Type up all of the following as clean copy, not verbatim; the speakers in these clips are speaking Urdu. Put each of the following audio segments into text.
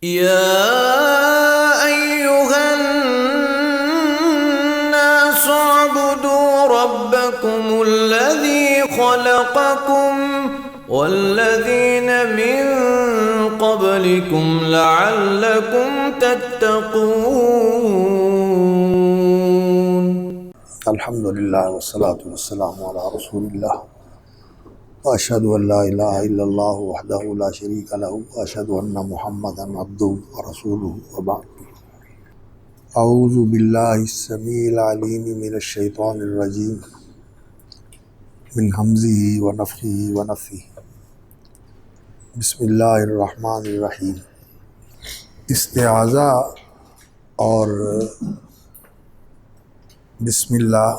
يا أيها الناس اعبدوا ربكم الذي خلقكم والذين من قبلكم لعلكم تتقون. الحمد للہ والصلاة والسلام علی رسول اللہ واشہد ان لا الہ الا اللہ وحدہ لا شریک لہ واشہد ان محمدا عبدہ ورسولہ وبعد. اعوذ باللہ السمیع العلیم من الشیطان الرجیم من ہمزہ ونفخہ ونفثہ. بسم اللہ الرحمن الرحیم. استعاذہ اور بسم اللہ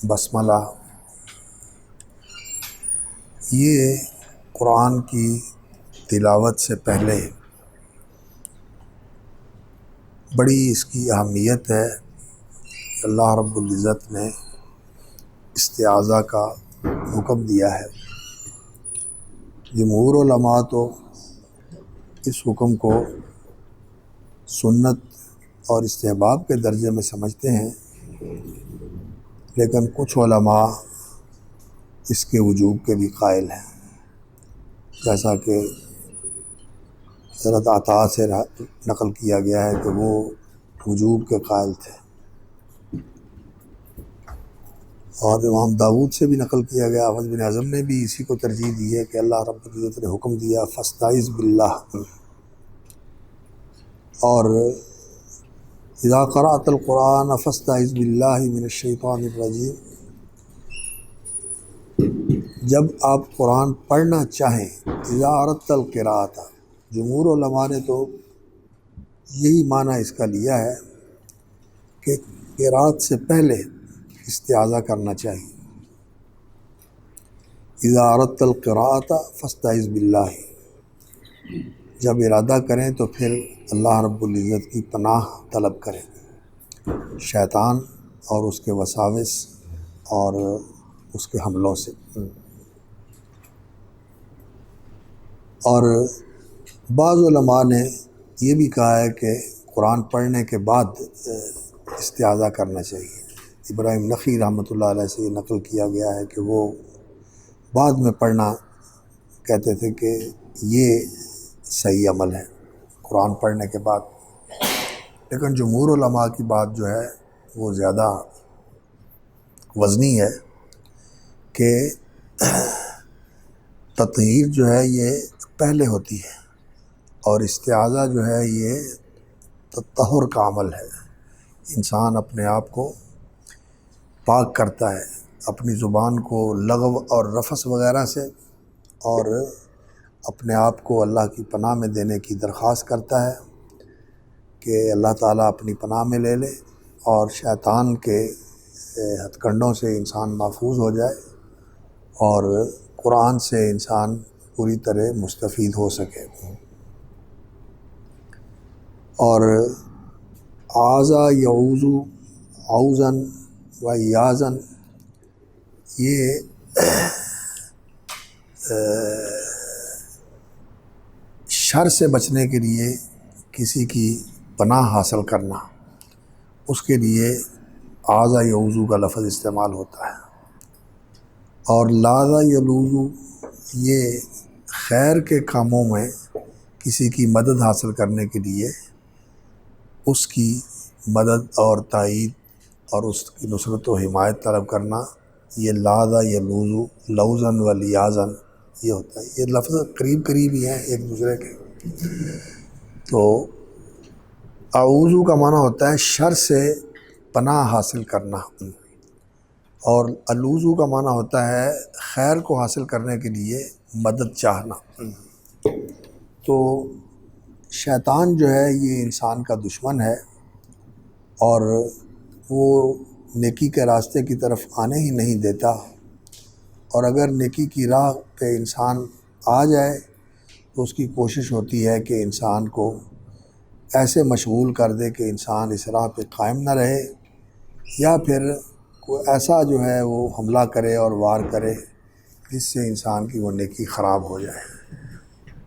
بسملہ یہ قرآن کی تلاوت سے پہلے بڑی اس کی اہمیت ہے. اللہ رب العزت نے استعاذہ کا حکم دیا ہے. جمہور علماء تو اس حکم کو سنت اور استحباب کے درجے میں سمجھتے ہیں، لیکن کچھ علماء اس کے وجوب کے بھی قائل ہیں، جیسا کہ حضرت عطا سے نقل کیا گیا ہے کہ وہ وجوب کے قائل تھے، اور امام داؤد سے بھی نقل کیا گیا. احمد بن اعظم نے بھی اسی کو ترجیح دی ہے کہ اللہ رب العزت نے حکم دیا فاستعذ باللہ، اور اذا قرأت القرآن فاستعذ باللہ من الشیطان الرجیم. جب آپ قرآن پڑھنا چاہیں، اذا اردت القراءۃ، جمہور علماء نے تو یہی معنی اس کا لیا ہے کہ قراءت سے پہلے استعاذہ کرنا چاہیے. اذا اردت القراءۃ فاستعذ باللہ، جب ارادہ کریں تو پھر اللہ رب العزت کی پناہ طلب کریں شیطان اور اس کے وساوس اور اس کے حملوں سے. اور بعض علماء نے یہ بھی کہا ہے کہ قرآن پڑھنے کے بعد استعاذہ کرنا چاہیے. ابراہیم نخعی رحمۃ اللہ علیہ سے یہ نقل کیا گیا ہے کہ وہ بعد میں پڑھنا کہتے تھے کہ یہ صحیح عمل ہے قرآن پڑھنے کے بعد. لیکن جمہور علماء کی بات جو ہے وہ زیادہ وزنی ہے کہ تطہیر جو ہے یہ پہلے ہوتی ہے، اور استعاذہ جو ہے یہ تطہر کا عمل ہے. انسان اپنے آپ کو پاک کرتا ہے، اپنی زبان کو لغو اور رفث وغیرہ سے، اور اپنے آپ کو اللہ کی پناہ میں دینے کی درخواست کرتا ہے کہ اللہ تعالیٰ اپنی پناہ میں لے لے اور شیطان کے ہتھ کنڈوں سے انسان محفوظ ہو جائے اور قرآن سے انسان پوری طرح مستفید ہو سکے. اور آذا یعوذ عوزن و یازن، یہ شر سے بچنے کے لیے کسی کی پناہ حاصل کرنا، اس کے لیے آذا یعوذ کا لفظ استعمال ہوتا ہے. اور لاذا یلوذ، یہ خیر کے کاموں میں کسی کی مدد حاصل کرنے کے لیے اس کی مدد اور تائید اور اس کی نصرت و حمایت طلب کرنا، یہ لاذا یلوذ لوزن و لیازن یہ ہوتا ہے. یہ لفظ قریب قریب ہی ہیں ایک دوسرے کے. تو اعوذ کا معنی ہوتا ہے شر سے پناہ حاصل کرنا، اور الوذ کا معنی ہوتا ہے خیر کو حاصل کرنے کے لیے مدد چاہنا. تو شیطان جو ہے یہ انسان کا دشمن ہے، اور وہ نیکی کے راستے کی طرف آنے ہی نہیں دیتا. اور اگر نیکی کی راہ پہ انسان آ جائے تو اس کی کوشش ہوتی ہے کہ انسان کو ایسے مشغول کر دے کہ انسان اس راہ پہ قائم نہ رہے، یا پھر کوئی ایسا جو ہے وہ حملہ کرے اور وار کرے جس سے انسان کی وہ نیکی خراب ہو جائے،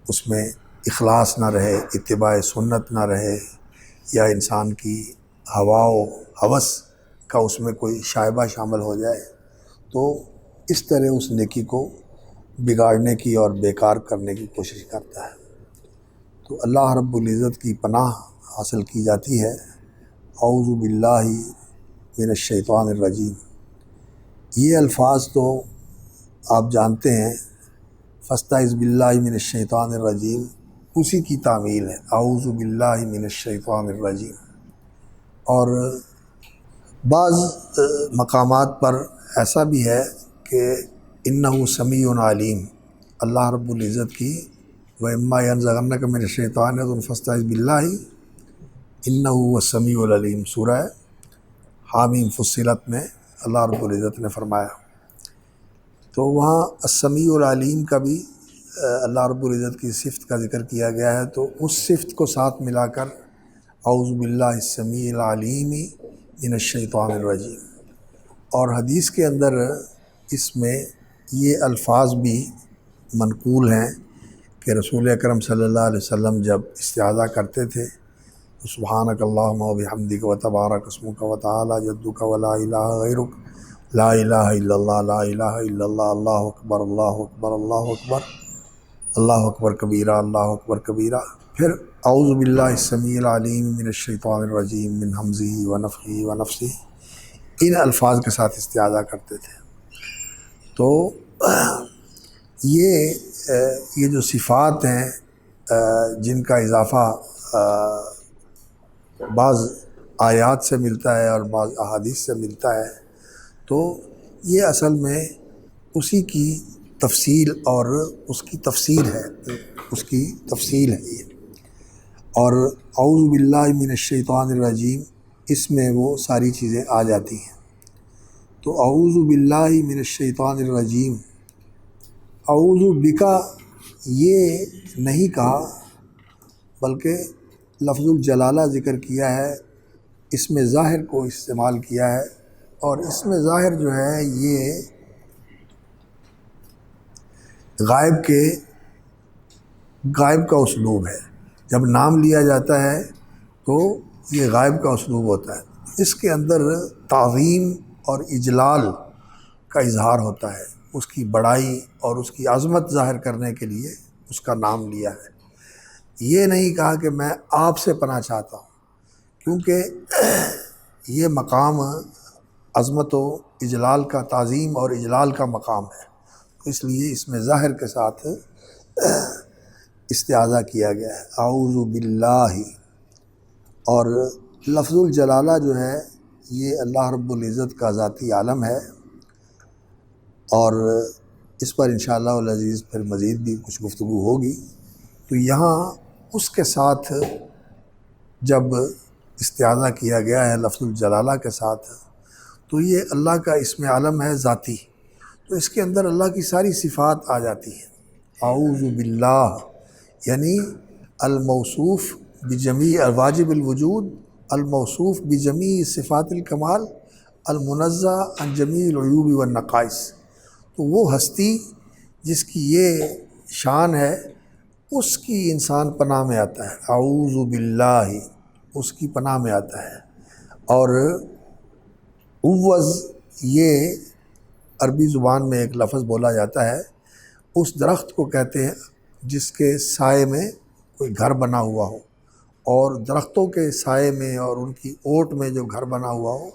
اس میں اخلاص نہ رہے، اتباع سنت نہ رہے، یا انسان کی ہوا و ہوس کا اس میں کوئی شائبہ شامل ہو جائے، تو اس طرح اس نیکی کو بگاڑنے کی اور بیکار کرنے کی کوشش کرتا ہے۔ تو اللہ رب العزت کی پناہ حاصل کی جاتی ہے۔ اعوذ باللہ من الشیطان الرجیم، یہ الفاظ تو آپ جانتے ہیں، فاستعذ باللہ من الشیطان الرجیم اسی کی تعمیل ہے، اعوذ باللہ من الشیطان الرجیم۔ اور بعض مقامات پر ایسا بھی ہے کہ انہ سمیع علیم، اللہ رب العزت کی وَإِمَّا يَنزَغَنَّكَ مِنَ الشَّيْطَانِ نَزْغٌ فَاسْتَعِذْ بِاللَّهِ إِنَّهُ هُوَ السَّمِيعُ الْعَلِيمُ، سورہ حامیم فصلت میں اللہ رب العزت نے فرمایا۔ تو وہاں السمیع العلیم کا بھی اللہ رب العزت کی صفت کا ذکر کیا گیا ہے، تو اس صفت کو ساتھ ملا کر اعوذ باللہ السمیع العلیم من الشیطان الرجیم۔ اور حدیث کے اندر اس میں یہ الفاظ بھی منقول ہیں کہ رسول اکرم صلی اللہ علیہ وسلم جب استعاذہ کرتے تھے تو سبحانک اللہم و بحمدک و تبارک اسمک و تعالی جدک و لا الہ غیرک لا الہ الا اللہ لا الہ الا اللہ اللہ اکبر اللہ اکبر اللہ اکبر اللہ اکبر کبیرہ اللہ اکبر کبیرہ، پھر اعوذ باللہ السمیع العلیم من الشیطان الرجیم من ہمزہ و نفخہ و نفثہ، ان الفاظ کے ساتھ استعاذہ کرتے تھے۔ تو یہ جو صفات ہیں جن کا اضافہ بعض آیات سے ملتا ہے اور بعض احادیث سے ملتا ہے، تو یہ اصل میں اسی کی تفصیل اور اس کی تفسیر ہے، یہ۔ اور اعوذ باللہ من الشیطان الرجیم اس میں وہ ساری چیزیں آ جاتی ہیں۔ تو اعوذ باللہ من الشیطان الرجیم، اعوذ بکا یہ نہیں کہا بلکہ لفظ الجلالہ ذکر کیا ہے، اس میں ظاہر کو استعمال کیا ہے، اور اس میں ظاہر جو ہے یہ غائب کا اسلوب ہے۔ جب نام لیا جاتا ہے تو یہ غائب کا اسلوب ہوتا ہے، اس کے اندر تعظیم اور اجلال کا اظہار ہوتا ہے، اس کی بڑائی اور اس کی عظمت ظاہر کرنے کے لیے اس کا نام لیا ہے۔ یہ نہیں کہا کہ میں آپ سے پناہ چاہتا ہوں، کیونکہ یہ مقام عظمت و اجلال کا، تعظیم اور اجلال کا مقام ہے، اس لیے اس میں ظاہر کے ساتھ استعاذہ کیا گیا ہے، اعوذ باللہ۔ اور لفظ الجلالہ جو ہے یہ اللہ رب العزت کا ذاتی عالم ہے، اور اس پر انشاءاللہ العزیز پھر مزید بھی کچھ گفتگو ہوگی۔ تو یہاں اس کے ساتھ جب استعاذہ کیا گیا ہے لفظ الجلالہ کے ساتھ، تو یہ اللہ کا اسم عالم ہے ذاتی، تو اس کے اندر اللہ کی ساری صفات آ جاتی ہیں۔ اعوذ باللہ یعنی الموصوف بجمیع واجب الوجود، الموصوف بجمیع صفات الکمال، المنزہ عن جمیع العیوب والنقائص۔ تو وہ ہستی جس کی یہ شان ہے اس کی انسان پناہ میں آتا ہے، اعوذ باللہ اس کی پناہ میں آتا ہے۔ اور عوض یہ عربی زبان میں ایک لفظ بولا جاتا ہے، اس درخت کو کہتے ہیں جس کے سائے میں کوئی گھر بنا ہوا ہو، اور درختوں کے سائے میں اور ان کی اوٹ میں جو گھر بنا ہوا ہو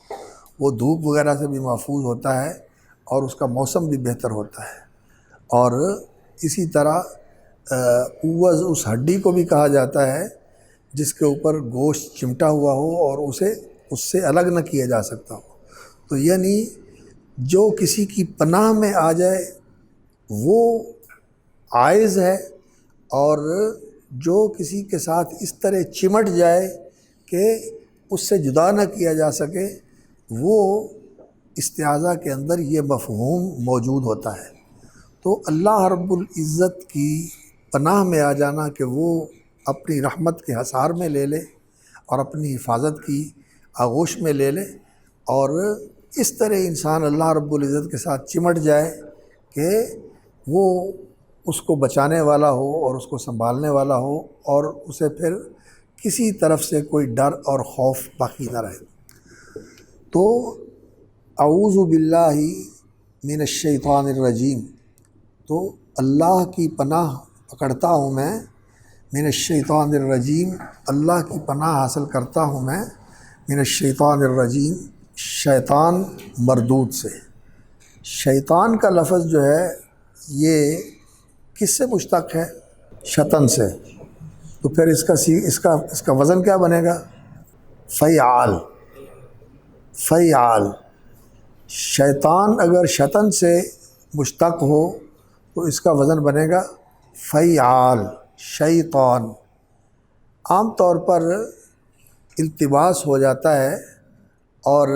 وہ دھوپ وغیرہ سے بھی محفوظ ہوتا ہے اور اس کا موسم بھی بہتر ہوتا ہے۔ اور اسی طرح عوض اس ہڈی کو بھی کہا جاتا ہے جس کے اوپر گوشت چمٹا ہوا ہو اور اسے اس سے الگ نہ کیا جا سکتا ہو۔ تو یعنی جو کسی کی پناہ میں آ جائے وہ عائز ہے، اور جو کسی کے ساتھ اس طرح چمٹ جائے کہ اس سے جدا نہ کیا جا سکے، وہ استعاذہ کے اندر یہ مفہوم موجود ہوتا ہے۔ تو اللہ رب العزت کی پناہ میں آ جانا کہ وہ اپنی رحمت کے حصار میں لے لے اور اپنی حفاظت کی آغوش میں لے لے، اور اس طرح انسان اللہ رب العزت کے ساتھ چمٹ جائے کہ وہ اس کو بچانے والا ہو اور اس کو سنبھالنے والا ہو، اور اسے پھر کسی طرف سے کوئی ڈر اور خوف باقی نہ رہے۔ تو اعوذ باللہ من الشیطان الرجیم، تو اللہ کی پناہ پکڑتا ہوں میں، من الشیطان الرجیم، اللہ کی پناہ حاصل کرتا ہوں میں، من الشیطان الرجیم، شیطان مردود سے۔ شیطان کا لفظ جو ہے یہ کس سے مشتق ہے؟ شطن سے۔ تو پھر اس کا وزن کیا بنے گا؟ فیعال۔ فیعال، شیطان اگر شطن سے مشتق ہو تو اس کا وزن بنے گا فیعال، شیطان۔ عام طور پر التباس ہو جاتا ہے اور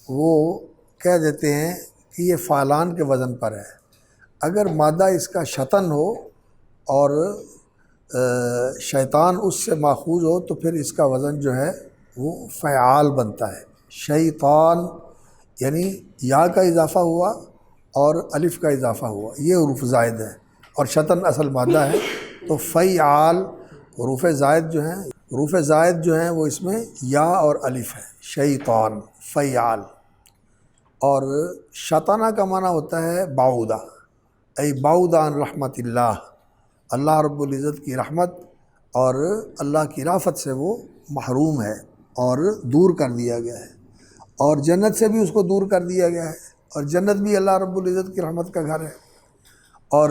وہ کہہ دیتے ہیں کہ یہ فعلان کے وزن پر ہے۔ اگر مادہ اس کا شطن ہو اور شیطان اس سے ماخوذ ہو تو پھر اس کا وزن جو ہے وہ فعال بنتا ہے۔ شیطان یعنی یا کا اضافہ ہوا اور الف کا اضافہ ہوا، یہ حروف زائد ہے، اور شطن اصل مادہ ہے۔ تو فیعال، حروف زائد جو ہیں وہ اس میں یا اور الف ہے، شیطان، فیعال۔ اور شطانہ کا معنی ہوتا ہے بعودہ، ای بعود عن رحمت اللہ، اللہ رب العزت کی رحمت اور اللہ کی رافت سے وہ محروم ہے اور دور کر دیا گیا ہے، اور جنت سے بھی اس کو دور کر دیا گیا ہے، اور جنت بھی اللہ رب العزت کی رحمت کا گھر ہے، اور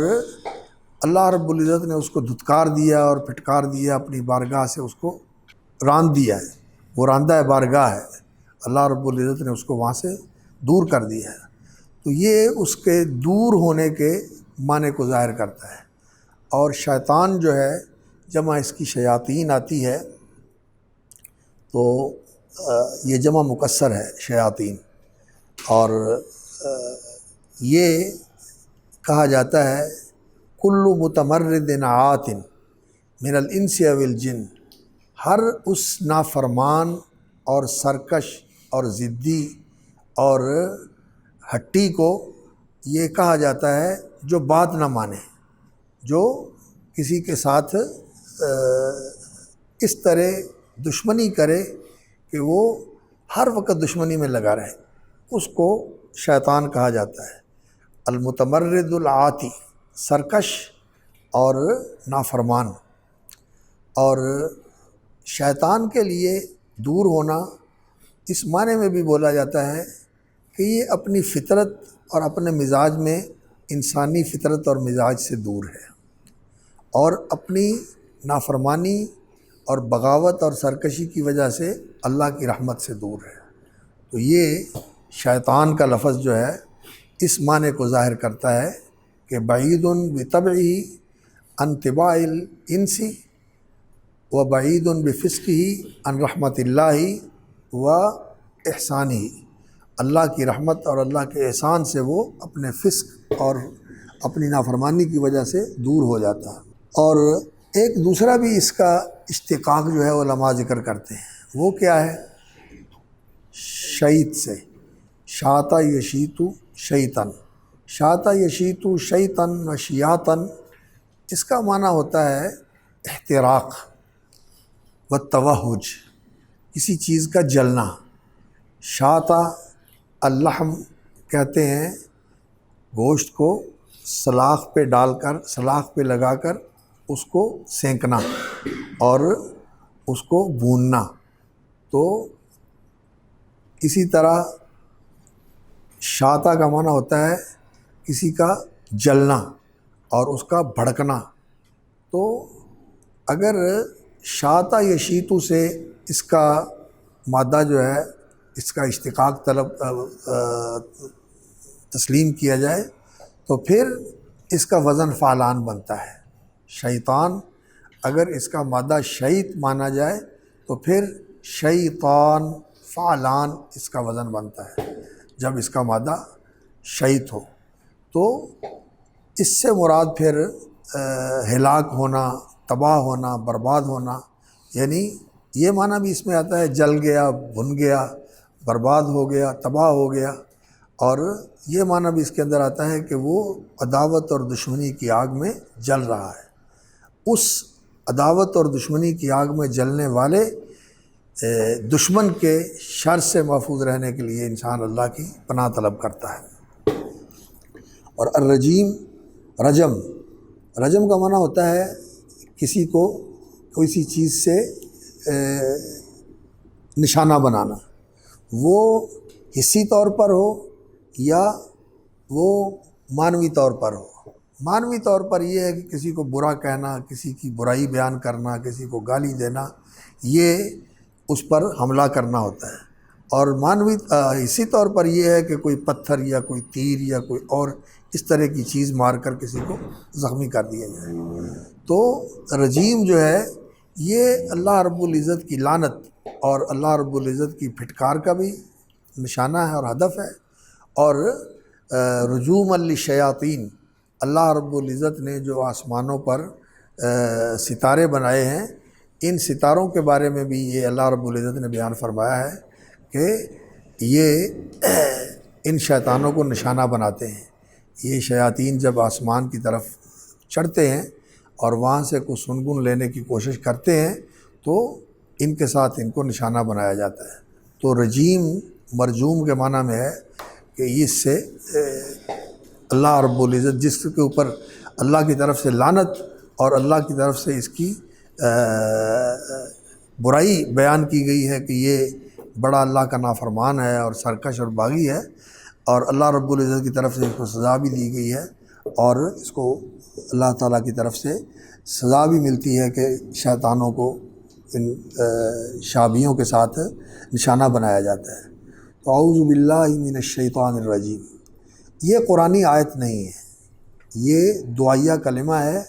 اللہ رب العزت نے اس کو دھتکار دیا اور پھٹکار دیا، اپنی بارگاہ سے اس کو راند دیا ہے، وہ راندہ بارگاہ ہے، اللہ رب العزت نے اس کو وہاں سے دور کر دیا ہے۔ تو یہ اس کے دور ہونے کے معنی کو ظاہر کرتا ہے۔ اور شیطان جو ہے جمع اس کی شیاطین آتی ہے، تو یہ جمع مکسر ہے شیاطین، اور یہ کہا جاتا ہے کل متمرد عات من الانس او الجن، ہر اس نافرمان اور سرکش اور ضدی اور ہٹی کو یہ کہا جاتا ہے جو بات نہ مانے، جو کسی کے ساتھ اس طرح دشمنی کرے کہ وہ ہر وقت دشمنی میں لگا رہے، اس کو شیطان کہا جاتا ہے۔ المتمرد العاتی، سرکش اور نافرمان۔ اور شیطان کے لیے دور ہونا اس معنی میں بھی بولا جاتا ہے کہ یہ اپنی فطرت اور اپنے مزاج میں، انسانی فطرت اور مزاج سے دور ہے، اور اپنی نافرمانی اور بغاوت اور سرکشی کی وجہ سے اللہ کی رحمت سے دور ہے۔ تو یہ شیطان کا لفظ جو ہے اس معنی کو ظاہر کرتا ہے کہ بعید بطبعہ عن طباع الانس و بعید بفسقہ عن رحمت اللہ و احسانہ، اللہ کی رحمت اور اللہ کے احسان سے وہ اپنے فسق اور اپنی نافرمانی کی وجہ سے دور ہو جاتا ہے۔ اور ایک دوسرا بھی اس کا اشتقاق جو ہے علماء ذکر کرتے ہیں، وہ کیا ہے؟ شیط سے، شاط یشیط شیطن، شاط یشیط شیطن و شیاطن، اس کا معنی ہوتا ہے احتراق و توہج، کسی چیز کا جلنا۔ شاط اللحم کہتے ہیں گوشت کو سلاخ پہ ڈال کر، سلاخ پہ لگا کر اس کو سینکنا اور اس کو بھوننا۔ تو اسی طرح شاطہ کا معنی ہوتا ہے کسی کا جلنا اور اس کا بھڑکنا۔ تو اگر شاطہ یشیطو سے اس کا مادہ جو ہے، اس کا اشتقاق تسلیم کیا جائے تو پھر اس کا وزن فعلان بنتا ہے۔ شیطان اگر اس کا مادہ شیط مانا جائے تو پھر شیطان، فعلان اس کا وزن بنتا ہے جب اس کا مادہ شیط ہو۔ تو اس سے مراد پھر ہلاک ہونا، تباہ ہونا، برباد ہونا، یعنی یہ معنی بھی اس میں آتا ہے جل گیا، بھن گیا، برباد ہو گیا، تباہ ہو گیا۔ اور یہ معنی بھی اس کے اندر آتا ہے کہ وہ عداوت اور دشمنی کی آگ میں جل رہا ہے۔ اس عداوت اور دشمنی کی آگ میں جلنے والے دشمن کے شر سے محفوظ رہنے کے لیے انسان اللہ کی پناہ طلب کرتا ہے۔ اور الرجیم، رجم کا معنی ہوتا ہے کسی کو کسی چیز سے نشانہ بنانا، وہ حصی طور پر ہو یا وہ معنوی طور پر ہو۔ معنوی طور پر یہ ہے کہ کسی کو برا کہنا، کسی کی برائی بیان کرنا، کسی کو گالی دینا، یہ اس پر حملہ کرنا ہوتا ہے۔ اور معنوی حصی طور پر یہ ہے کہ کوئی پتھر یا کوئی تیر یا کوئی اور اس طرح کی چیز مار کر کسی کو زخمی کر دیا جائے۔ تو رجیم جو ہے یہ اللہ رب العزت کی لعنت اور اللہ رب العزت کی پھٹکار کا بھی نشانہ ہے اور ہدف ہے۔ اور رجوم للشیاطین، اللہ رب العزت نے جو آسمانوں پر ستارے بنائے ہیں، ان ستاروں کے بارے میں بھی یہ اللہ رب العزت نے بیان فرمایا ہے کہ یہ ان شیطانوں کو نشانہ بناتے ہیں۔ یہ شیاطین جب آسمان کی طرف چڑھتے ہیں اور وہاں سے کچھ سنگن لینے کی کوشش کرتے ہیں تو ان کے ساتھ ان کو نشانہ بنایا جاتا ہے۔ تو رجیم مرجوم کے معنی میں ہے کہ اس سے اللہ رب العزت جس کے اوپر اللہ کی طرف سے لعنت اور اللہ کی طرف سے اس کی برائی بیان کی گئی ہے کہ یہ بڑا اللہ کا نافرمان ہے اور سرکش اور باغی ہے، اور اللہ رب العزت کی طرف سے اس کو سزا بھی دی گئی ہے، اور اس کو اللہ تعالیٰ کی طرف سے سزا بھی ملتی ہے کہ شیطانوں کو ان شابیوں کے ساتھ نشانہ بنایا جاتا ہے۔ تو اعوذ باللہ من الشیطان الرجیم، یہ قرآنی آیت نہیں ہے، یہ دعائیہ کلمہ ہے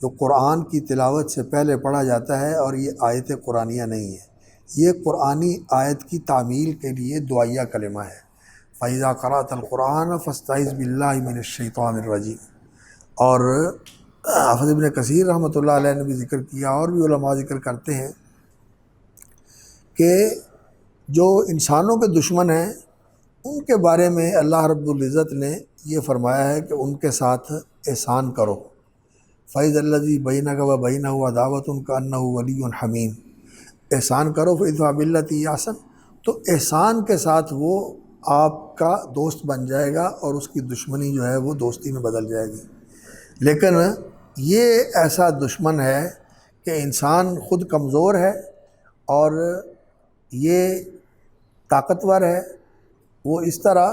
جو قرآن کی تلاوت سے پہلے پڑھا جاتا ہے، اور یہ آیت قرآنیہ نہیں ہے، یہ قرآنی آیت کی تعمیل کے لیے دعائیہ کلمہ ہے۔ فَإِذَا قَرَأْتَ الْقُرْآنَ فَاسْتَعِذْ بِاللَّهِ مِنَ الشَّيْطَانِ الرَّجِيمِ۔ اور حافظ ابن کثیر رحمۃ اللہ علیہ نے بھی ذکر کیا، اور بھی علماء ذکر کرتے ہیں کہ جو انسانوں کے دشمن ہیں ان کے بارے میں اللہ رب العزت نے یہ فرمایا ہے کہ ان کے ساتھ احسان کرو۔ فَإِذَا الَّذِي بَيْنَكَ وَبَيْنَهُ عَدَاوَةٌ كَأَنَّهُ وَلِيٌّ حَمِيمٌ، احسان کرو فَإِدْفَعْ بِالَّتِي هِيَ أَحْسَنُ، تو احسان کے ساتھ وہ آپ کا دوست بن جائے گا اور اس کی دشمنی جو ہے وہ دوستی میں بدل جائے گی۔ لیکن یہ ایسا دشمن ہے کہ انسان خود کمزور ہے اور یہ طاقتور ہے، وہ اس طرح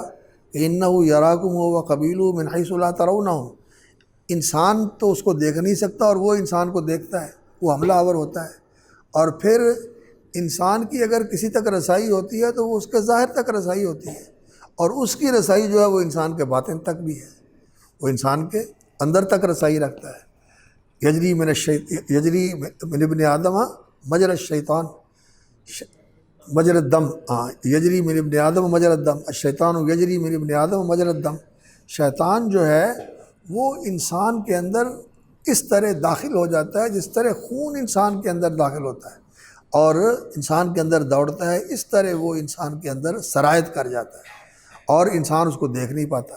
إِنَّهُ يَرَاكُمْ وَهُوَ قَبِيلُهُ مِنْ حَيْثُ لَا تَرَوْنَهُمْ، انسان تو اس کو دیکھ نہیں سکتا اور وہ انسان کو دیکھتا ہے، وہ حملہ آور ہوتا ہے۔ اور پھر انسان کی اگر کسی تک رسائی ہوتی ہے تو وہ اس کے ظاہر تک رسائی ہوتی ہے، اور اس کی رسائی جو ہے وہ انسان کے باطن تک بھی ہے، وہ انسان کے اندر تک رسائی رکھتا ہے۔ یجری من ابن آدم مجرى الشیطان مجرى الدم، یجری من ابن آدم مجرى الدم، الشیطان یجری من ابن آدم مجرى الدم، شیطان جو ہے وہ انسان کے اندر اس طرح داخل ہو جاتا ہے جس طرح خون انسان کے اندر داخل ہوتا ہے اور انسان کے اندر دوڑتا ہے، اس طرح وہ انسان کے اندر سرایت کر جاتا ہے اور انسان اس کو دیکھ نہیں پاتا۔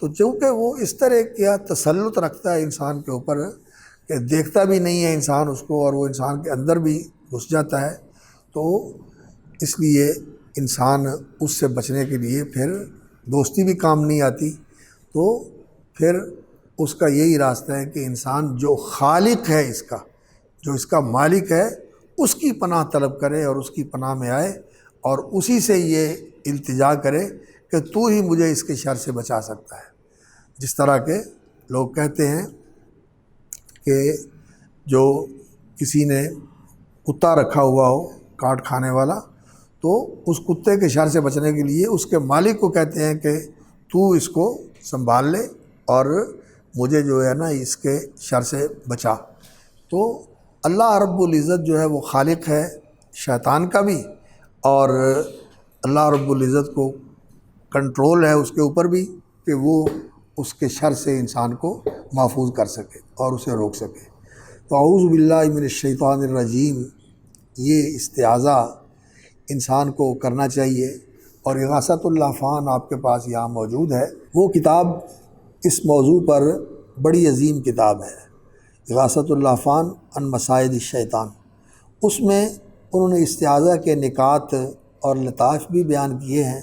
تو چونکہ وہ اس طرح کیا تسلط رکھتا ہے انسان کے اوپر کہ دیکھتا بھی نہیں ہے انسان اس کو، اور وہ انسان کے اندر بھی گھس جاتا ہے، تو اس لیے انسان اس سے بچنے کے لیے پھر دوستی بھی کام نہیں آتی، تو پھر اس کا یہی راستہ ہے کہ انسان جو خالق ہے اس کا، جو اس کا مالک ہے، اس کی پناہ طلب کرے اور اس کی پناہ میں آئے اور اسی سے یہ التجا کرے کہ تو ہی مجھے اس کے شر سے بچا سکتا ہے۔ جس طرح کے لوگ کہتے ہیں کہ جو کسی نے کتا رکھا ہوا ہو کاٹ کھانے والا، تو اس کتے کے شر سے بچنے کے لیے اس کے مالک کو کہتے ہیں کہ تو اس کو سنبھال لے اور مجھے جو ہے نا اس کے شر سے بچا۔ تو اللہ رب العزت جو ہے وہ خالق ہے شیطان کا بھی، اور اللہ رب العزت کو کنٹرول ہے اس کے اوپر بھی کہ وہ اس کے شر سے انسان کو محفوظ کر سکے اور اسے روک سکے۔ تو اعوذ باللہ من الشیطان الرجیم، یہ استعاذہ انسان کو کرنا چاہیے، اور اغاثۃ اللہفان آپ کے پاس یہاں موجود ہے۔ وہ کتاب اس موضوع پر بڑی عظیم کتاب ہے، اغاثۃ اللہفان عن مصائد الشیطان۔ اس میں انہوں نے استعاذہ کے نکات اور لطائف بھی بیان کیے ہیں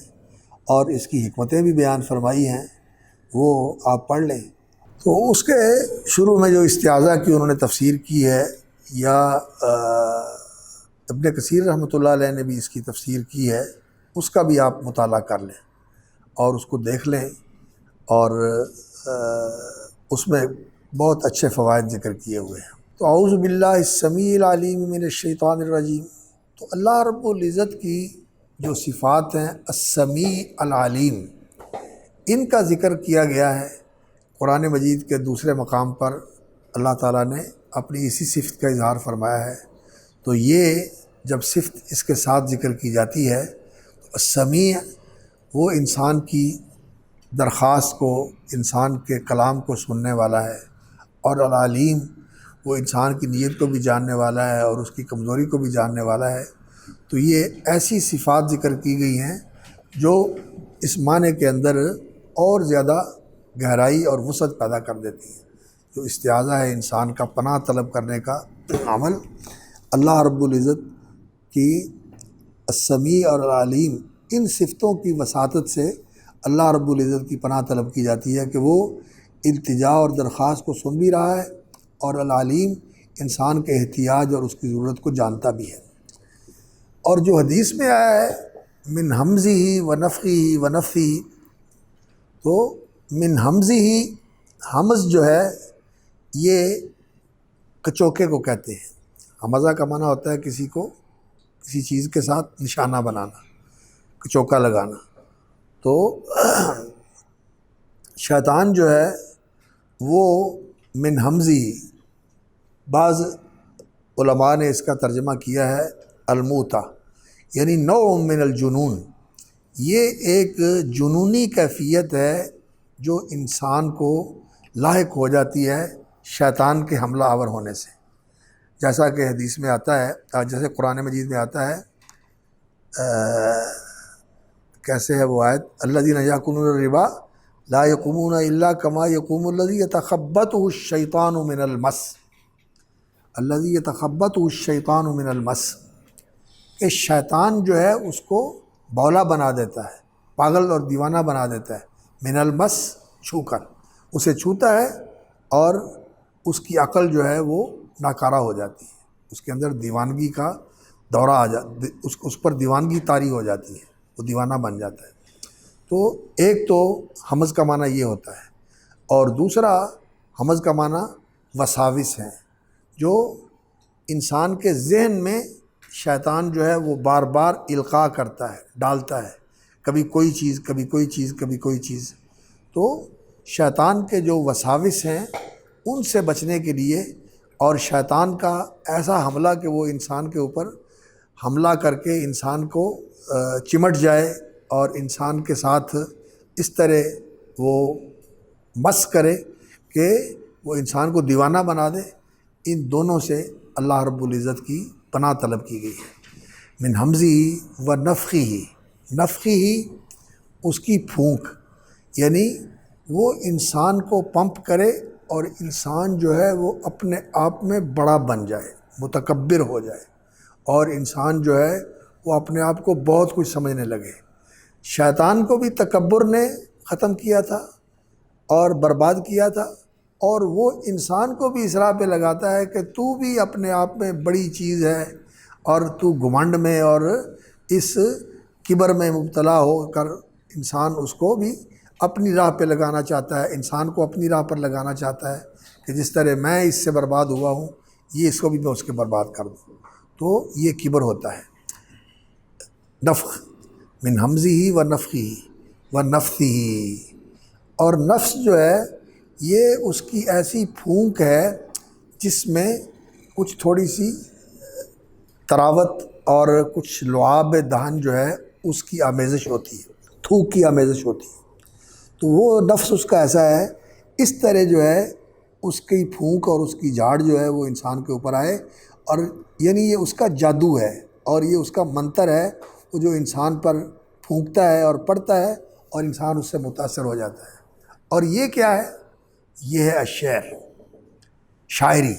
اور اس کی حکمتیں بھی بیان فرمائی ہیں، وہ آپ پڑھ لیں۔ تو اس کے شروع میں جو استعاذہ کی انہوں نے تفسیر کی ہے، یا ابن کثیر رحمۃ اللہ علیہ نے بھی اس کی تفسیر کی ہے، اس کا بھی آپ مطالعہ کر لیں اور اس کو دیکھ لیں، اور اس میں بہت اچھے فوائد ذکر کیے ہوئے ہیں۔ تو اعوذ باللہ السمیع العلیم من الشیطان الرجیم، تو اللہ رب العزت کی جو صفات ہیں السمیع العلیم، ان کا ذکر کیا گیا ہے قرآن مجید کے دوسرے مقام پر۔ اللہ تعالیٰ نے اپنی اسی صفت کا اظہار فرمایا ہے، تو یہ جب صفت اس کے ساتھ ذکر کی جاتی ہے تو السمیع وہ انسان کی درخواست کو، انسان کے کلام کو سننے والا ہے، اور العلیم وہ انسان کی نیت کو بھی جاننے والا ہے اور اس کی کمزوری کو بھی جاننے والا ہے۔ تو یہ ایسی صفات ذکر کی گئی ہیں جو اس معنی کے اندر اور زیادہ گہرائی اور وسعت پیدا کر دیتی ہیں۔ جو استعاذہ ہے انسان کا پناہ طلب کرنے کا عمل، اللہ رب العزت کی السمیع اور العلیم ان صفتوں کی وساطت سے اللہ رب العزت کی پناہ طلب کی جاتی ہے کہ وہ التجا اور درخواست کو سن بھی رہا ہے، اور العلیم انسان کے احتیاج اور اس کی ضرورت کو جانتا بھی ہے۔ اور جو حدیث میں آیا ہے من ہمزہ و نفخہ و نفثہ، تو من ہمزہ، ہمز جو ہے یہ کچوکے کو کہتے ہیں۔ ہمزہ کا معنی ہوتا ہے کسی کو کسی چیز کے ساتھ نشانہ بنانا، کچوکا لگانا۔ تو شیطان جو ہے وہ من ہمزہ، بعض علماء نے اس کا ترجمہ کیا ہے الموتہ، یعنی نوع من الجنون، یہ ایک جنونی کیفیت ہے جو انسان کو لاحق ہو جاتی ہے شیطان کے حملہ آور ہونے سے، جیسا کہ حدیث میں آتا ہے، جیسے قرآن مجید میں آتا ہے، کیسے ہے وہ آیت، الذین یأکلون الربا لا یقومون الا کما یقوم الذی یتخبطہ الشیطان من المس، الذی یتخبطہ الشیطان من المس، کہ شیطان جو ہے اس کو بولا بنا دیتا ہے، پاگل اور دیوانہ بنا دیتا ہے، من المس چھو کر، اسے چھوتا ہے اور اس کی عقل جو ہے وہ ناکارہ ہو جاتی ہے، اس کے اندر دیوانگی کا دورہ آ جاتا، اس پر دیوانگی طاری ہو جاتی ہے، وہ دیوانہ بن جاتا ہے۔ تو ایک تو حمز کا معنی یہ ہوتا ہے، اور دوسرا حمز کا معنی وساوس ہیں، جو انسان کے ذہن میں شیطان جو ہے وہ بار بار القاء کرتا ہے، ڈالتا ہے، کبھی کوئی چیز کبھی کوئی چیز کبھی کوئی چیز۔ تو شیطان کے جو وساوس ہیں ان سے بچنے کے لیے، اور شیطان کا ایسا حملہ کہ وہ انسان کے اوپر حملہ کر کے انسان کو چمٹ جائے اور انسان کے ساتھ اس طرح وہ مس کرے کہ وہ انسان کو دیوانہ بنا دے، ان دونوں سے اللہ رب العزت کی پناہ طلب کی گئی ہے۔ من ہمزہ و نفخہ، نفخہ اس کی پھونک، یعنی وہ انسان کو پمپ کرے اور انسان جو ہے وہ اپنے آپ میں بڑا بن جائے، متکبر ہو جائے، اور انسان جو ہے وہ اپنے آپ کو بہت کچھ سمجھنے لگے۔ شیطان کو بھی تکبر نے ختم کیا تھا اور برباد کیا تھا، اور وہ انسان کو بھی اس راہ پہ لگاتا ہے کہ تو بھی اپنے آپ میں بڑی چیز ہے، اور تو گھمنڈ میں اور اس کبر میں مبتلا ہو کر انسان اس کو بھی اپنی راہ پہ لگانا چاہتا ہے، انسان کو اپنی راہ پر لگانا چاہتا ہے کہ جس طرح میں اس سے برباد ہوا ہوں، یہ اس کو بھی میں اس کے برباد کر دوں۔ تو یہ کبر ہوتا ہے۔ نفخ من ہمزہ و نفخہ و نفثہ، اور نفس جو ہے یہ اس کی ایسی پھونک ہے جس میں کچھ تھوڑی سی تراوت اور کچھ لعاب دہن جو ہے اس کی آمیزش ہوتی ہے، تھوک کی آمیزش ہوتی ہے۔ تو وہ نفس اس کا ایسا ہے، اس طرح جو ہے اس کی پھونک اور اس کی جھاڑ جو ہے وہ انسان کے اوپر آئے، اور یعنی یہ اس کا جادو ہے اور یہ اس کا منتر ہے، وہ جو انسان پر پھونکتا ہے اور پڑھتا ہے اور انسان اس سے متاثر ہو جاتا ہے۔ اور یہ کیا ہے؟ یہ ہے الشعر، شاعری۔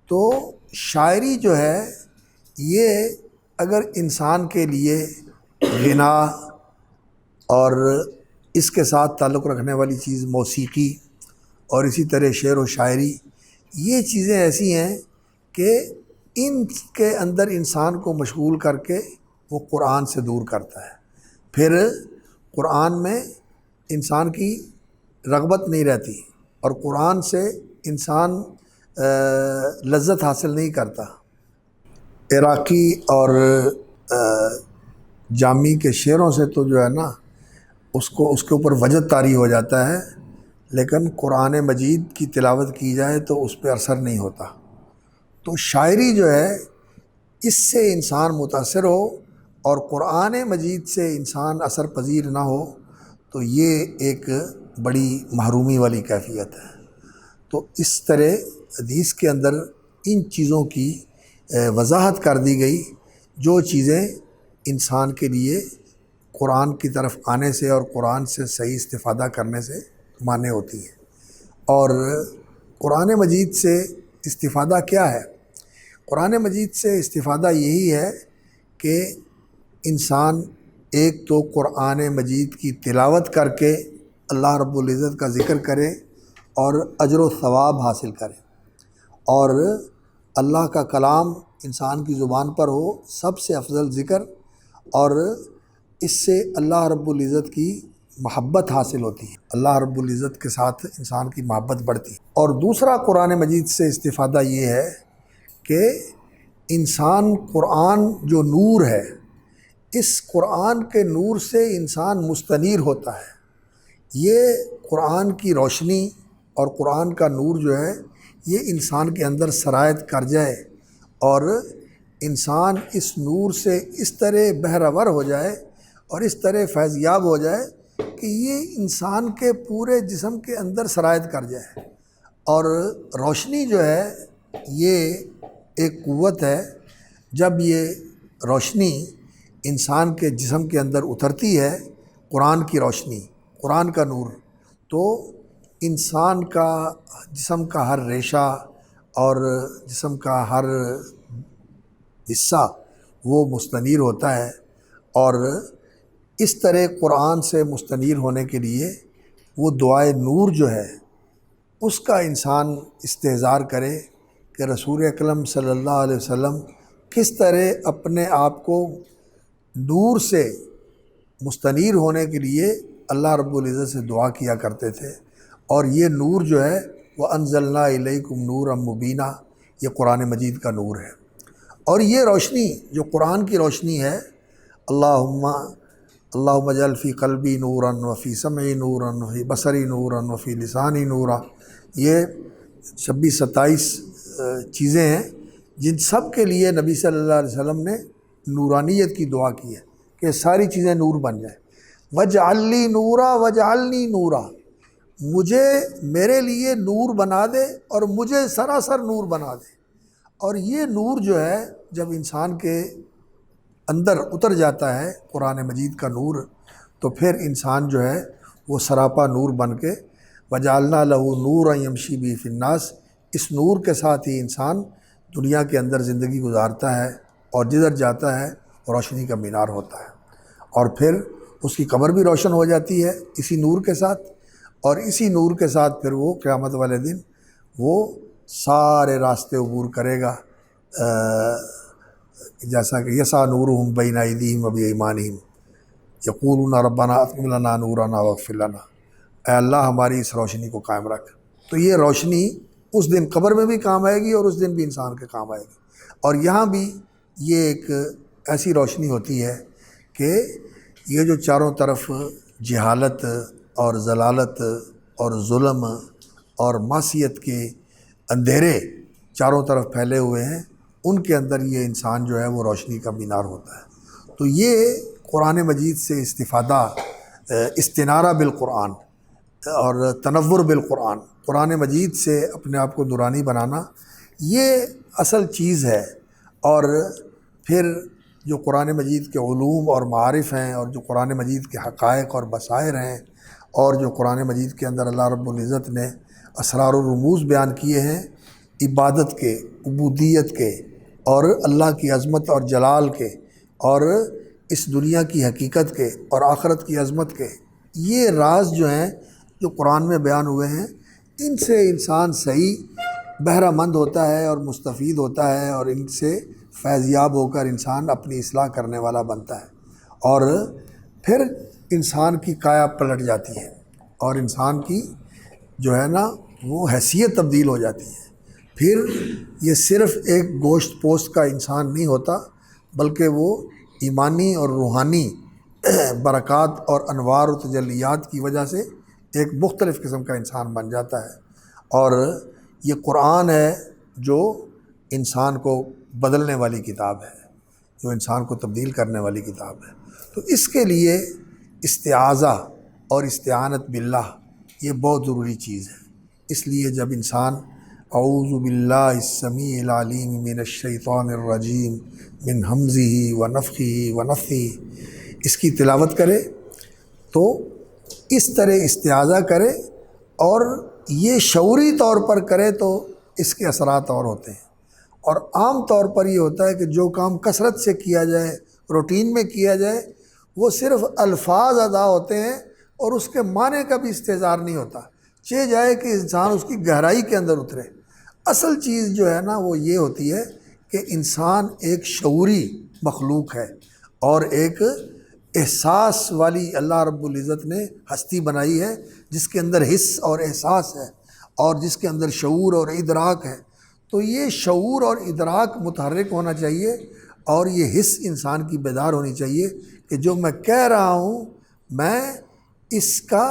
تو شاعری جو ہے یہ اگر انسان کے لیے غنا اور اس کے ساتھ تعلق رکھنے والی چیز موسیقی اور اسی طرح شعر و شاعری، یہ چیزیں ایسی ہیں کہ ان کے اندر انسان کو مشغول کر کے وہ قرآن سے دور کرتا ہے۔ پھر قرآن میں انسان کی رغبت نہیں رہتی اور قرآن سے انسان لذت حاصل نہیں کرتا۔ عراقی اور جامی کے شعروں سے تو جو ہے نا اس کے اوپر وجد طاری ہو جاتا ہے، لیکن قرآن مجید کی تلاوت کی جائے تو اس پہ اثر نہیں ہوتا۔ تو شاعری جو ہے اس سے انسان متاثر ہو اور قرآن مجید سے انسان اثر پذیر نہ ہو تو یہ ایک بڑی محرومی والی کیفیت ہے۔ تو اس طرح حدیث کے اندر ان چیزوں کی وضاحت کر دی گئی جو چیزیں انسان کے لیے قرآن کی طرف آنے سے اور قرآن سے صحیح استفادہ کرنے سے مانع ہوتی ہیں۔ اور قرآن مجید سے استفادہ کیا ہے؟ قرآن مجید سے استفادہ یہی ہے کہ انسان ایک تو قرآن مجید کی تلاوت کر کے اللہ رب العزت کا ذکر کرے اور اجر و ثواب حاصل کرے، اور اللہ کا کلام انسان کی زبان پر ہو، سب سے افضل ذکر، اور اس سے اللہ رب العزت کی محبت حاصل ہوتی ہے، اللہ رب العزت کے ساتھ انسان کی محبت بڑھتی ہے۔ اور دوسرا قرآن مجید سے استفادہ یہ ہے کہ انسان قرآن جو نور ہے، اس قرآن کے نور سے انسان مستنیر ہوتا ہے۔ یہ قرآن کی روشنی اور قرآن کا نور جو ہے یہ انسان کے اندر سرایت کر جائے اور انسان اس نور سے اس طرح بہرور ہو جائے اور اس طرح فیض یاب ہو جائے کہ یہ انسان کے پورے جسم کے اندر سرایت کر جائے۔ اور روشنی جو ہے یہ ایک قوت ہے، جب یہ روشنی انسان کے جسم کے اندر اترتی ہے، قرآن کی روشنی، قرآن کا نور، تو انسان کا جسم کا ہر ریشہ اور جسم کا ہر حصہ وہ مستنیر ہوتا ہے۔ اور اس طرح قرآن سے مستنیر ہونے کے لیے وہ دعائے نور جو ہے اس کا انسان استحضار کرے کہ رسول اکرم صلی اللہ علیہ وسلم کس طرح اپنے آپ کو نور سے مستنیر ہونے کے لیے اللہ رب العزت سے دعا کیا کرتے تھے۔ اور یہ نور جو ہے وہ انزلنا الیکم نورا مبینہ، یہ قرآن مجید کا نور ہے۔ اور یہ روشنی جو قرآن کی روشنی ہے، اللہم اجعل فی قلبی نورا وفی سمعی نورا وفی بصری نورا وفی لسانی نورا، یہ 26-27 چیزیں ہیں جن سب کے لیے نبی صلی اللہ علیہ وسلم نے نورانیت کی دعا کی ہے کہ ساری چیزیں نور بن جائیں۔ وجعل لی نورا وجعلنی نورا، مجھے میرے لیے نور بنا دے اور مجھے سراسر نور بنا دے۔ اور یہ نور جو ہے جب انسان کے اندر اتر جاتا ہے، قرآن مجید کا نور، تو پھر انسان جو ہے وہ سراپا نور بن کے وجعلنا لہ نورا یمشی بہ فی الناس، اس نور کے ساتھ ہی انسان دنیا کے اندر زندگی گزارتا ہے اور جدھر جاتا ہے روشنی کا مینار ہوتا ہے۔ اور پھر اس کی قبر بھی روشن ہو جاتی ہے اسی نور کے ساتھ، اور اسی نور کے ساتھ پھر وہ قیامت والے دن وہ سارے راستے عبور کرے گا، جیسا کہ یسعی نورہم بین ایدیہم وبایمانہم یقولون ربنا اتمم لنا نورنا واغفر لنا، اے اللہ ہماری اس روشنی کو قائم رکھ۔ تو یہ روشنی اس دن قبر میں بھی کام آئے گی اور اس دن بھی انسان کے کام آئے گی۔ اور یہاں بھی یہ ایک ایسی روشنی ہوتی ہے کہ یہ جو چاروں طرف جہالت اور ضلالت اور ظلم اور معصیت کے اندھیرے چاروں طرف پھیلے ہوئے ہیں، ان کے اندر یہ انسان جو ہے وہ روشنی کا مینار ہوتا ہے۔ تو یہ قرآن مجید سے استفادہ، استنارہ بالقرآن اور تنور بالقرآن، قرآن مجید سے اپنے آپ کو نورانی بنانا، یہ اصل چیز ہے۔ اور پھر جو قرآن مجید کے علوم اور معارف ہیں، اور جو قرآن مجید کے حقائق اور بصائر ہیں، اور جو قرآن مجید کے اندر اللہ رب العزت نے اسرار و رموز بیان کیے ہیں عبادت کے، عبودیت کے، اور اللہ کی عظمت اور جلال کے، اور اس دنیا کی حقیقت کے اور آخرت کی عظمت کے، یہ راز جو ہیں جو قرآن میں بیان ہوئے ہیں، ان سے انسان صحیح بہرہ مند ہوتا ہے اور مستفید ہوتا ہے، اور ان سے فیض یاب ہو کر انسان اپنی اصلاح کرنے والا بنتا ہے، اور پھر انسان کی کایا پلٹ جاتی ہے، اور انسان کی جو ہے نا وہ حیثیت تبدیل ہو جاتی ہے۔ پھر یہ صرف ایک گوشت پوست کا انسان نہیں ہوتا، بلکہ وہ ایمانی اور روحانی برکات اور انوار و تجلیات کی وجہ سے ایک مختلف قسم کا انسان بن جاتا ہے۔ اور یہ قرآن ہے جو انسان کو بدلنے والی کتاب ہے، جو انسان کو تبدیل کرنے والی کتاب ہے۔ تو اس کے لیے استعاذہ اور استعانت باللہ یہ بہت ضروری چیز ہے۔ اس لیے جب انسان اعوذ باللہ السمیع العلیم من الشیطان الرجیم من ہمزہ ونفخہ ونفثہ اس کی تلاوت کرے تو اس طرح استعاذہ کرے، اور یہ شعوری طور پر کرے تو اس کے اثرات اور ہوتے ہیں۔ اور عام طور پر یہ ہوتا ہے کہ جو کام کثرت سے کیا جائے، روٹین میں کیا جائے، وہ صرف الفاظ ادا ہوتے ہیں اور اس کے معنی کا بھی استحضار نہیں ہوتا، چاہے جائے کہ انسان اس کی گہرائی کے اندر اترے۔ اصل چیز جو ہے نا وہ یہ ہوتی ہے کہ انسان ایک شعوری مخلوق ہے، اور ایک احساس والی اللہ رب العزت نے ہستی بنائی ہے، جس کے اندر حس اور احساس ہے، اور جس کے اندر شعور اور ادراک ہے۔ تو یہ شعور اور ادراک متحرک ہونا چاہیے، اور یہ حس انسان کی بیدار ہونی چاہیے کہ جو میں کہہ رہا ہوں میں اس کا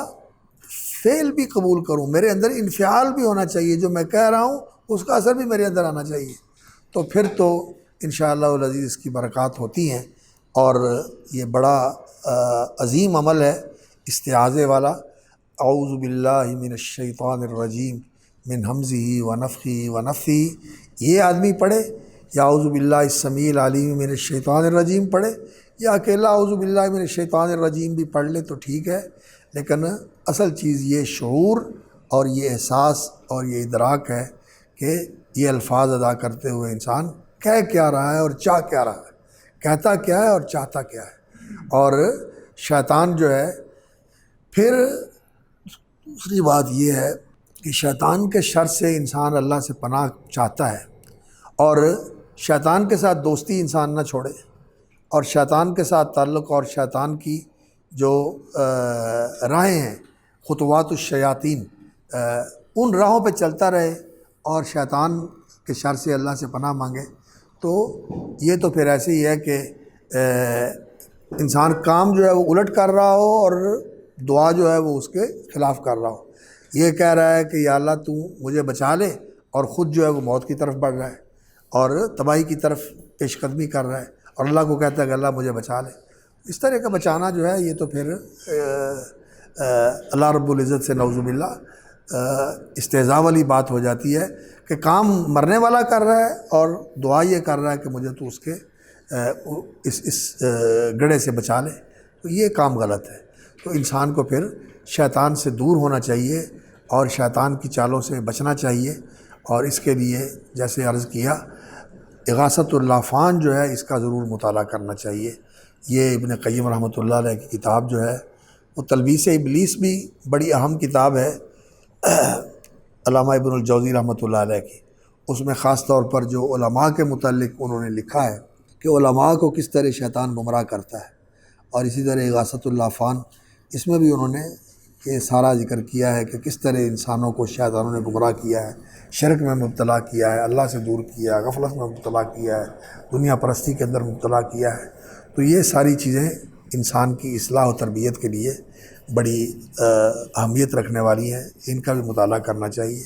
فعل بھی قبول کروں، میرے اندر انفعال بھی ہونا چاہیے، جو میں کہہ رہا ہوں اس کا اثر بھی میرے اندر آنا چاہیے۔ تو پھر تو انشاءاللہ العزیز اس کی برکات ہوتی ہیں، اور یہ بڑا عظیم عمل ہے استعاذے والا۔ اعوذ باللہ من الشیطان الرجیم من ہمزہ ونفخہ ونفثہ یہ آدمی پڑھے، یا اعوذ باللہ السمیع العلیم من الشیطان الرجیم پڑھے، یا اکیلا اعوذ باللہ من الشیطان الرجیم بھی پڑھ لے تو ٹھیک ہے، لیکن اصل چیز یہ شعور اور یہ احساس اور یہ ادراک ہے کہ یہ الفاظ ادا کرتے ہوئے انسان کہہ کیا رہا ہے اور چاہ کیا رہا ہے، کہتا کیا ہے اور چاہتا کیا ہے۔ اور شیطان جو ہے، پھر دوسری بات یہ ہے کہ شیطان کے شر سے انسان اللہ سے پناہ چاہتا ہے، اور شیطان کے ساتھ دوستی انسان نہ چھوڑے، اور شیطان کے ساتھ تعلق اور شیطان کی جو راہیں ہیں خطوات الشیاطین، ان راہوں پہ چلتا رہے اور شیطان کے شر سے اللہ سے پناہ مانگے۔ تو یہ تو پھر ایسے ہی ہے کہ انسان کام جو ہے وہ الٹ کر رہا ہو، اور دعا جو ہے وہ اس کے خلاف کر رہا ہو۔ یہ کہہ رہا ہے کہ یا اللہ تو مجھے بچا لے، اور خود جو ہے وہ موت کی طرف بڑھ رہا ہے اور تباہی کی طرف پیش قدمی کر رہا ہے، اور اللہ کو کہتا ہے کہ اللہ مجھے بچا لے۔ اس طرح کا بچانا جو ہے یہ تو پھر اللہ رب العزت سے نعوذ باللہ استہزاء والی بات ہو جاتی ہے کہ کام مرنے والا کر رہا ہے اور دعا یہ کر رہا ہے کہ مجھے تو اس کے اس گڑھے سے بچا لے، تو یہ کام غلط ہے۔ تو انسان کو پھر شیطان سے دور ہونا چاہیے اور شیطان کی چالوں سے بچنا چاہیے، اور اس کے لیے جیسے عرض کیا اغاثۃ اللافان جو ہے اس کا ضرور مطالعہ کرنا چاہیے۔ یہ ابن قیم رحمۃ اللہ علیہ کی کتاب جو ہے وہ تلبیس ابلیس بھی بڑی اہم کتاب ہے علامہ ابن الجوزی رحمۃ اللہ علیہ کی۔ اس میں خاص طور پر جو علماء کے متعلق انہوں نے لکھا ہے کہ علماء کو کس طرح شیطان گمراہ کرتا ہے، اور اسی طرح اغاثۃ اللافان اس میں بھی انہوں نے یہ سارا ذکر کیا ہے کہ کس طرح انسانوں کو شیطانوں نے گمراہ کیا ہے، شرک میں مبتلا کیا ہے، اللہ سے دور کیا ہے، غفلت میں مبتلا کیا ہے، دنیا پرستی کے اندر مبتلا کیا ہے۔ تو یہ ساری چیزیں انسان کی اصلاح و تربیت کے لیے بڑی اہمیت رکھنے والی ہیں، ان کا بھی مطالعہ کرنا چاہیے۔